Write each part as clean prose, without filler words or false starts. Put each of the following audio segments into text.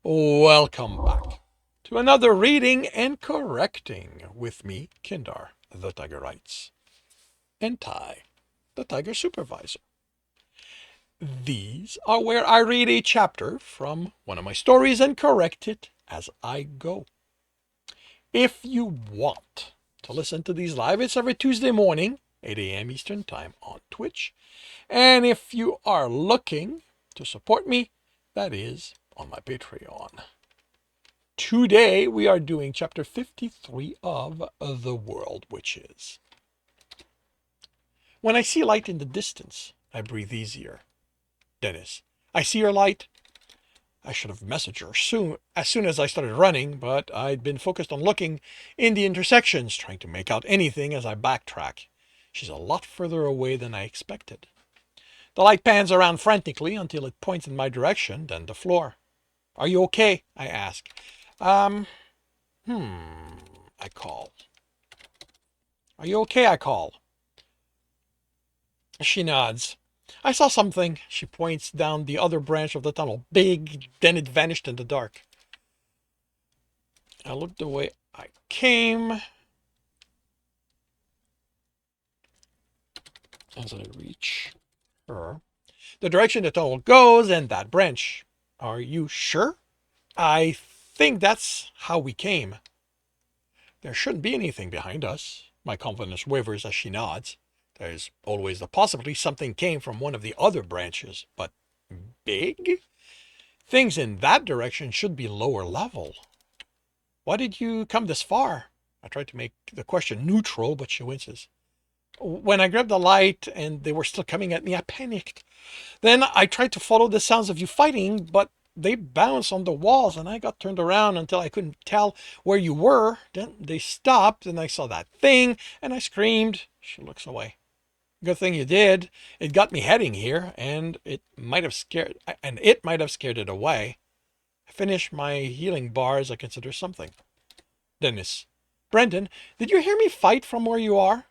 Welcome back to another reading and correcting with me, Kindar, the Tiger Writes, and Ty, the Tiger Supervisor. These are where I read a chapter from one of my stories and correct it as I go. If you want to listen to these live, it's every Tuesday morning, 8 a.m. Eastern Time on Twitch. And if you are looking to support me, that is on my Patreon. Today we are doing chapter 53 of The World Witches. When I see light in the distance, I breathe easier. Dennis, I see your light. I should have messaged her as soon as I started running, but I'd been focused on looking in the intersections, trying to make out anything as I backtrack. She's a lot further away than I expected. The light pans around frantically until it points in my direction, then the floor. Are you okay? I ask. I call. Are you okay? I call. She nods. I saw something. She points down the other branch of the tunnel. Big, then it vanished in the dark. I looked the way I came as I reach her. The direction the tunnel goes and that branch. Are you sure? I think that's how we came. There shouldn't be anything behind us. My confidence wavers as she nods. There's always the possibility something came from one of the other branches, but big? Things in that direction should be lower level. Why did you come this far? I tried to make the question neutral, but she winces. When I grabbed the light and they were still coming at me, I panicked. Then I tried to follow the sounds of you fighting, but they bounced on the walls and I got turned around until I couldn't tell where you were. Then they stopped and I saw that thing and I screamed. She looks away. Good thing you did. It got me heading here and it might have scared it away. I finished my healing bars. I consider something. Dennis. Brendan, did you hear me fight from where you are?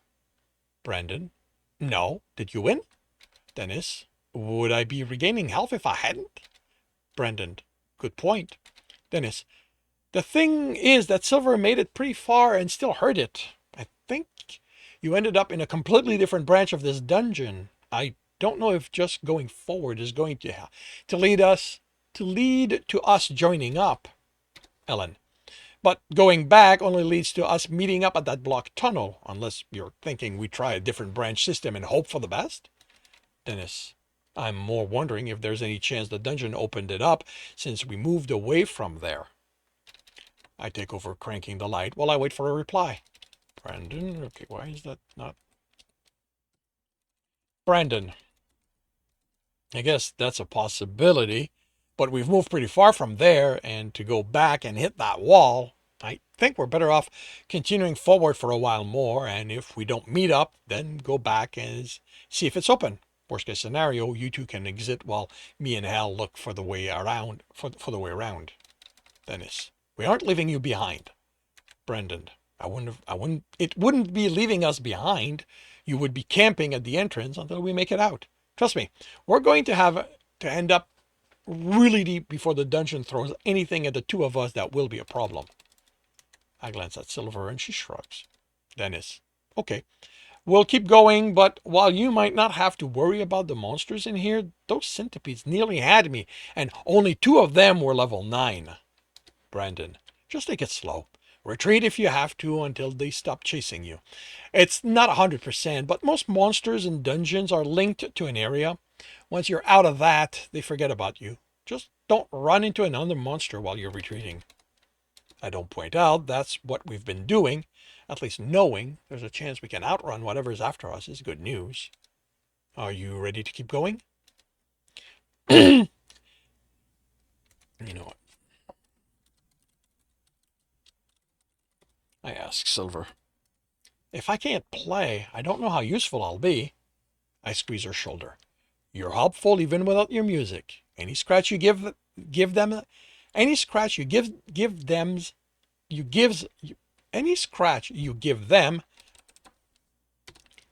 Brendan. No. Did you win? Dennis. Would I be regaining health if I hadn't? Brendan. Good point. Dennis. The thing is that Silver made it pretty far and still heard it. I think you ended up in a completely different branch of this dungeon. I don't know if just going forward is going to lead to us joining up. Ellen. But going back only leads to us meeting up at that blocked tunnel, unless you're thinking we try a different branch system and hope for the best? Dennis. I'm more wondering if there's any chance the dungeon opened it up since we moved away from there. I take over cranking the light while I wait for a reply. Brandon, okay, why is that not? Brandon. I guess that's a possibility, but we've moved pretty far from there, and to go back and hit that wall, I think we're better off continuing forward for a while more, and if we don't meet up, then go back and see if it's open. Worst case scenario, you two can exit while me and Hal look for the way around. For the way around. Dennis, we aren't leaving you behind. Brendan, it wouldn't be leaving us behind. You would be camping at the entrance until we make it out. Trust me, we're going to have to end up really deep before the dungeon throws anything at the two of us that will be a problem. I glance at Silver and she shrugs. Dennis, okay, we'll keep going, but while you might not have to worry about the monsters in here, those centipedes nearly had me, and only 2 of them were level 9. Brandon, just take it slow. Retreat if you have to until they stop chasing you. It's not 100%, but most monsters and dungeons are linked to an area. Once you're out of that, they forget about you. Just don't run into another monster while you're retreating. I don't point out that's what we've been doing. At least knowing there's a chance we can outrun whatever's after us is good news. Are you ready to keep going? You know what? I ask Silver. If I can't play, I don't know how useful I'll be. I squeeze her shoulder. You're helpful even without your music. Any scratch you give them, any scratch you give them, any scratch you give them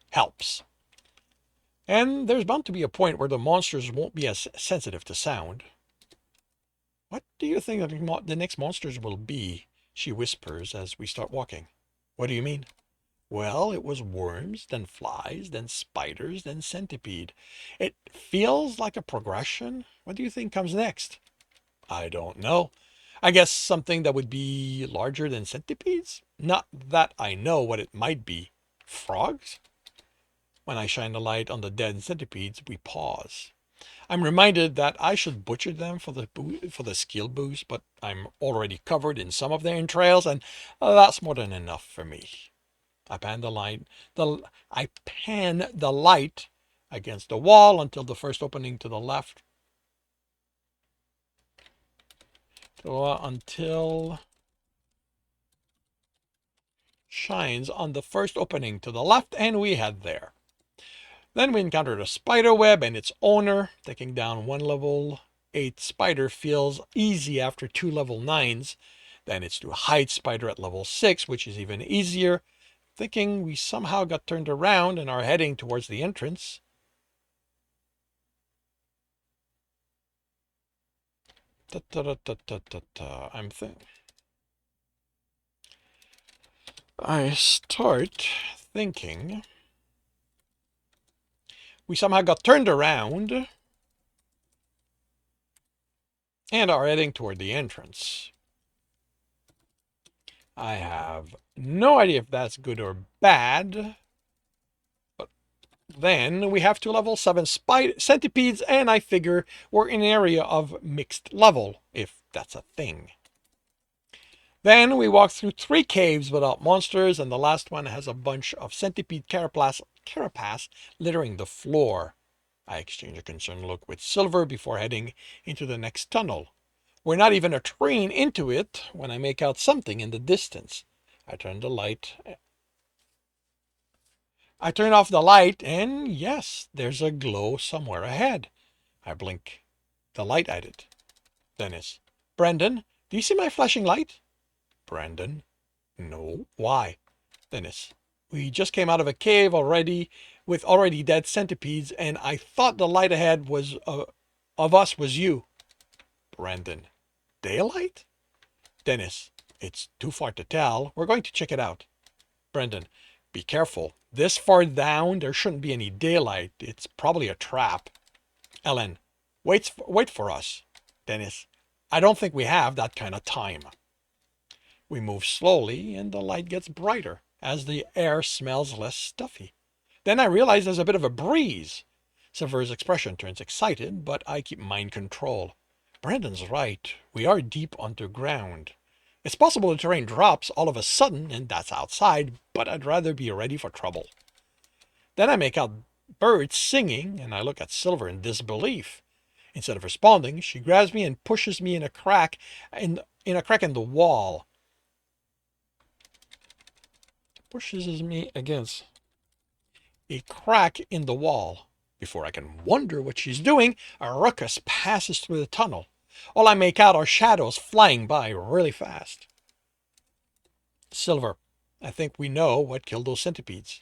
helps. And there's bound to be a point where the monsters won't be as sensitive to sound. What do you think the next monsters will be? She whispers as we start walking. What do you mean? Well, it was worms, then flies, then spiders, then centipede. It feels like a progression. What do you think comes next? I don't know. I guess something that would be larger than centipedes? Not that I know what it might be. Frogs? When I shine the light on the dead centipedes, we pause. I'm reminded that I should butcher them for the skill boost, but I'm already covered in some of their entrails, and that's more than enough for me. I pan the light, I pan the light against the wall until the first opening to the left, until shines on the first opening to the left, and we head there. Then we encountered a spider web and its owner. Taking down one level 8 spider feels easy after 2 level 9s. Then it's to hide spider at level 6, which is even easier. Thinking we somehow got turned around and are heading towards the entrance. I'm thinking. I start thinking we somehow got turned around and are heading toward the entrance. I have no idea if that's good or bad. But then we have to level 7 centipedes, and I figure we're in an area of mixed level, if that's a thing. Then we walk through 3 caves without monsters, and the last one has a bunch of centipede carapace littering the floor. I exchange a concerned look with Silver before heading into the next tunnel. We're not even a train into it when I make out something in the distance. I turn off the light, and yes, there's a glow somewhere ahead. I blink the light at it. Dennis. Brendan, do you see my flashing light? Brendan. No. Why? Dennis. We just came out of a cave with already dead centipedes, and I thought the light ahead of us was you. Brendan. Daylight? Dennis. It's too far to tell. We're going to check it out. Brendan. Be careful. This far down, there shouldn't be any daylight. It's probably a trap. Ellen. Wait for us. Dennis. I don't think we have that kind of time. We move slowly, and the light gets brighter as the air smells less stuffy. Then I realize there's a bit of a breeze. Silver's expression turns excited, but I keep mind control. Brandon's right. We are deep underground. It's possible the terrain drops all of a sudden, and that's outside, but I'd rather be ready for trouble. Then I make out birds singing, and I look at Silver in disbelief. Instead of responding, she grabs me and pushes me in a crack in the wall. Pushes me against a crack in the wall. Before I can wonder what she's doing, a ruckus passes through the tunnel. All I make out are shadows flying by really fast. Silver, I think we know what killed those centipedes.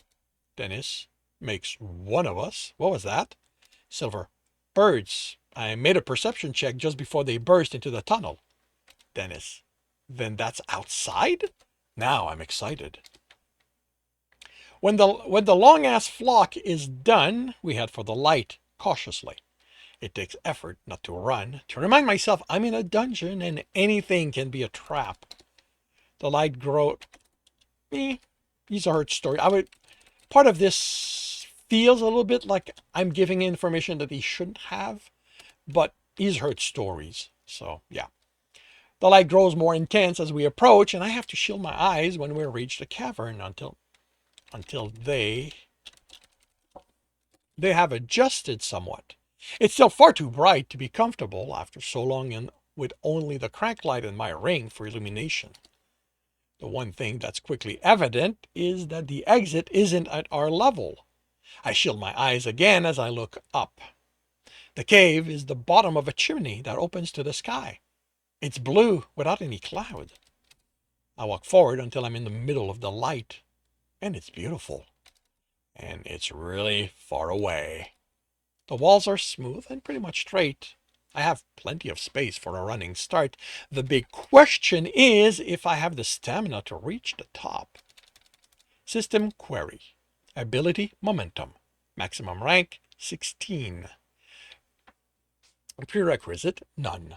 Dennis, makes one of us. What was that? Silver, birds. I made a perception check just before they burst into the tunnel. Dennis, then that's outside? Now I'm excited. When the long-ass flock is done, we head for the light, cautiously. It takes effort not to run, to remind myself I'm in a dungeon and anything can be a trap. The light grows. He's a hurt story. Part of this feels a little bit like I'm giving information that he shouldn't have, but he's heard stories. So, yeah. The light grows more intense as we approach, and I have to shield my eyes when we reach the cavern until they have adjusted somewhat. It's still far too bright to be comfortable after so long and with only the crack light in my ring for illumination. The one thing that's quickly evident is that the exit isn't at our level. I shield my eyes again as I look up. The cave is the bottom of a chimney that opens to the sky. It's blue without any cloud. I walk forward until I'm in the middle of the light, and it's beautiful. And it's really far away. The walls are smooth and pretty much straight. I have plenty of space for a running start. The big question is if I have the stamina to reach the top. System query. Ability momentum. Maximum rank 16. Prerequisite none.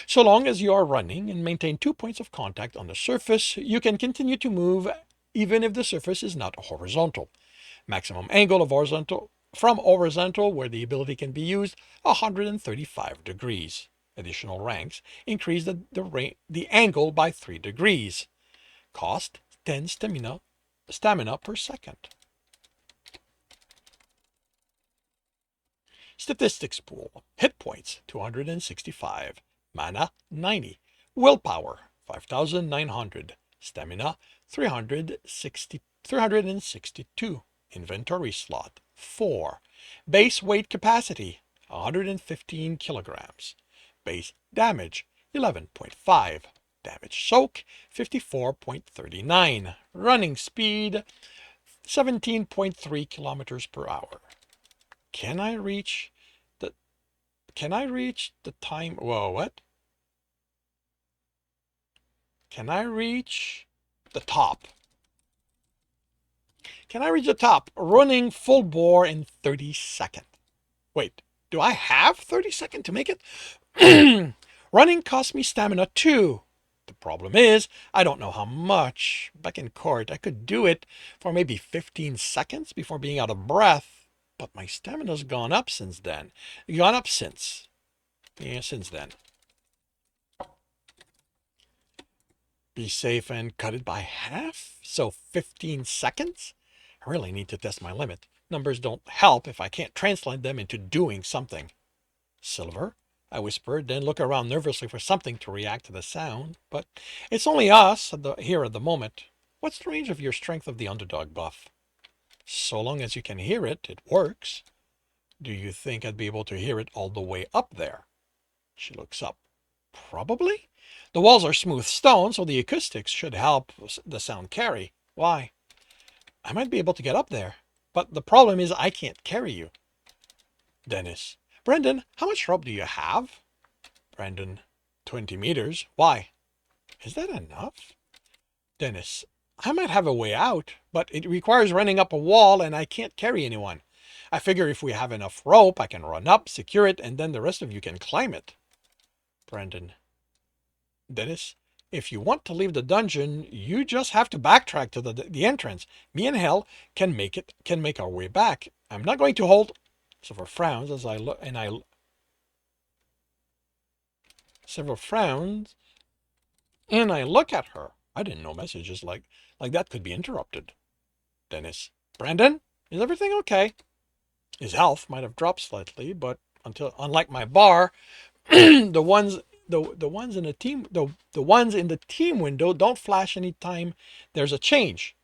So long as you are running and maintain 2 points of contact on the surface, you can continue to move even if the surface is not horizontal. Maximum angle of horizontal from horizontal where the ability can be used 135 degrees. Additional ranks increase the angle by 3 degrees. Cost 10 stamina per second. Statistics pool. Hit points 265. Mana 90. Willpower 5900. Stamina 362. Inventory slot 4. Base weight capacity 115 kilograms. Base damage 11.5. Damage soak 54.39. Running speed 17.3 kilometers per hour. Can I reach the time? Whoa, what? Can I reach the top? Can I reach the top running full bore in 30 seconds? Wait, do I have 30 seconds to make it? Running costs me stamina too. The problem is, I don't know how much. Back in court, I could do it for maybe 15 seconds before being out of breath. But my stamina's gone up since then. Gone up since. Yeah, since then. Be safe and cut it by half? So 15 seconds? I really need to test my limit. Numbers don't help if I can't translate them into doing something. Silver? I whispered, then looked around nervously for something to react to the sound. But it's only us here at the moment. What's the range of your strength of the underdog buff? So long as you can hear it, it works. Do you think I'd be able to hear it all the way up there? She looks up. Probably. The walls are smooth stone, so the acoustics should help the sound carry. Why? I might be able to get up there, but the problem is I can't carry you. Dennis. Brendan, how much rope do you have? Brendan. 20 meters. Why? Is that enough? Dennis. I might have a way out, but it requires running up a wall and I can't carry anyone. I figure if we have enough rope, I can run up, secure it, and then the rest of you can climb it. Brendan. Dennis, if you want to leave the dungeon, you just have to backtrack to the entrance. Me and Hell can make our way back. I'm not going to hold. Silver frowns as I look, Silver frowns, and I look at her. I didn't know messages like that could be interrupted. Dennis, Brandon, is everything okay? His health might have dropped slightly, but unlike my bar, the ones in the team window don't flash anytime there's a change.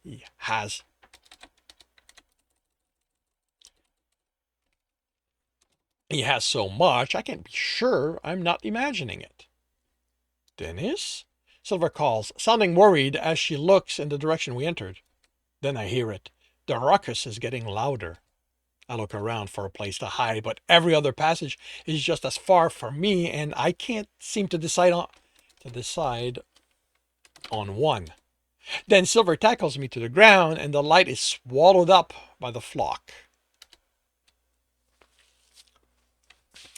He has so much, I can't be sure I'm not imagining it. Dennis? Silver calls, sounding worried as she looks in the direction we entered. Then I hear it. The ruckus is getting louder. I look around for a place to hide, but every other passage is just as far from me, and I can't seem to decide on one. Then Silver tackles me to the ground, and the light is swallowed up by the flock.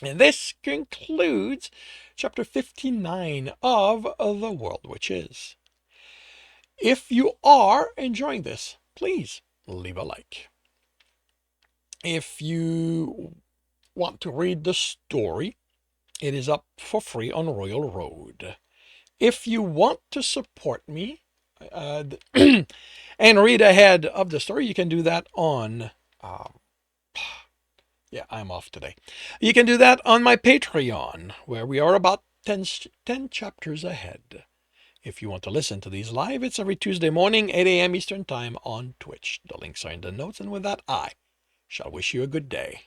And this concludes chapter 59 of The World Which Is. If you are enjoying this, please leave a like. If you want to read the story, it is up for free on Royal Road. If you want to support me and read ahead of the story, you can do that on... yeah, I'm off today. You can do that on my Patreon, where we are about 10 chapters ahead. If you want to listen to these live, it's every Tuesday morning, 8 a.m. Eastern Time on Twitch. The links are in the notes, and with that, I shall wish you a good day.